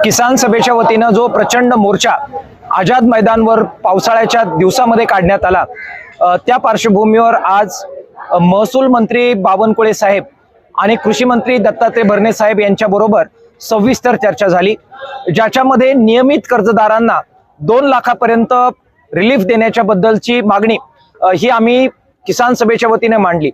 किसान सभेच्या वतीनं जो प्रचंड मोर्चा आझाद मैदानवर पावसाळ्याच्या दिवसामध्ये काढण्यात आला, त्या पार्श्वभूमीवर आज महसूल मंत्री बावनकुळे साहेब आणि कृषी मंत्री दत्तात्रय भरणे साहेब यांच्याबरोबर सविस्तर चर्चा झाली, ज्याच्यामध्ये नियमित कर्जदारांना 2 लाखापर्यंत रिलीफ देण्याच्या बद्दलची मागणी ही आम्ही किसान सभेच्या वतीने मांडली।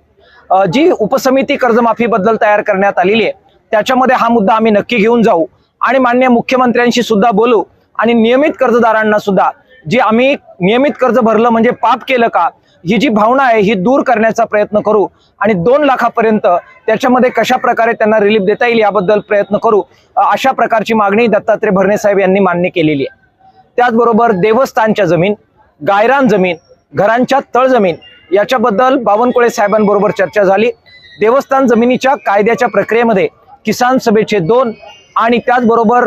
जी उपसमिती कर्जमाफी बद्दल तयार करण्यात आलेली आहे त्याच्यामध्ये हा मुद्दा आम्ही नक्की घेऊन जाऊ आणि माननीय मुख्यमंत्र्यांशी सुद्धा बोलू आणि नियमित कर्जदारांना सुद्धा जी आम्ही नियमित कर्ज भरलं म्हणजे पाप केलं का ही जी भावना आहे ही दूर करण्याचा प्रयत्न करू आणि 2 लाखापर्यंत त्याच्यामध्ये कशा प्रकारे त्यांना रिलीफ देता येईल याबद्दल प्रयत्न करू, अशा प्रकारची मागणी दत्तात्रय भरणे साहेब यांनी मान्य केलेली आहे। त्याचबरोबर देवस्थानच्या जमीन, गायरान जमीन, घरांच्या तळजमीन याच्याबद्दल बावनकुळे साहेबांबरोबर चर्चा झाली। देवस्थान जमिनीच्या कायद्याच्या प्रक्रियेमध्ये किसान सभेचे 2 आणि त्याचबरोबर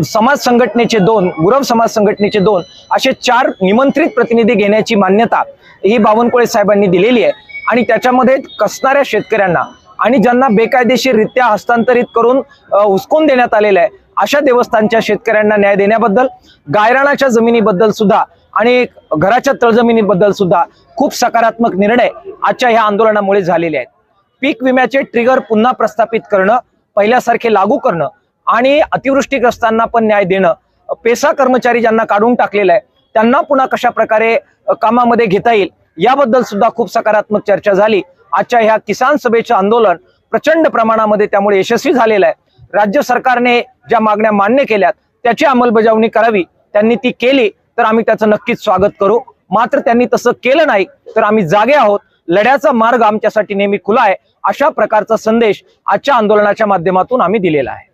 समाज संघटनेचे 2, गुरव समाज संघटनेचे 2 असे 4 निमंत्रित प्रतिनिधी घेण्याची मान्यता ही बावनकुळे साहेबांनी दिलेली आहे आणि त्याच्यामध्ये कसणाऱ्या शेतकऱ्यांना आणि ज्यांना बेकायदेशीररित्या हस्तांतरित करून हुसकून देण्यात आलेलं आहे अशा देवस्थानच्या शेतकऱ्यांना न्याय देण्याबद्दल, गायरानाच्या जमिनीबद्दल सुद्धा आणि घराच्या तळजमिनीबद्दल सुद्धा खूप सकारात्मक निर्णय आजच्या ह्या आंदोलनामुळे झालेले आहेत। पीक विम्याचे ट्रिगर पुन्हा प्रस्थापित करणं, पहिल्यासारखे लागू करणं आणि अतिवृष्टीग्रस्तांना पण न्याय देणं, पेसा कर्मचारी ज्यांना काढून टाकलेला आहे त्यांना पुन्हा कशा प्रकारे कामामध्ये घेता येईल याबद्दल सुद्धा खूप सकारात्मक चर्चा झाली। आजच्या ह्या किसान सभेचं आंदोलन प्रचंड प्रमाणामध्ये त्यामुळे यशस्वी झालेलं आहे। राज्य सरकारने ज्या मागण्या मान्य केल्यात त्याची अंमलबजावणी करावी, त्यांनी ती केली तर आम्ही त्याचं नक्कीच स्वागत करू। मात्र त्यांनी तसं केलं नाही तर आम्ही जागे आहोत, लढ्याचा मार्ग आमच्यासाठी नेहमी खुला आहे, अशा प्रकारचा संदेश आजच्या आंदोलनाच्या माध्यमातून आम्ही दिलेला आहे।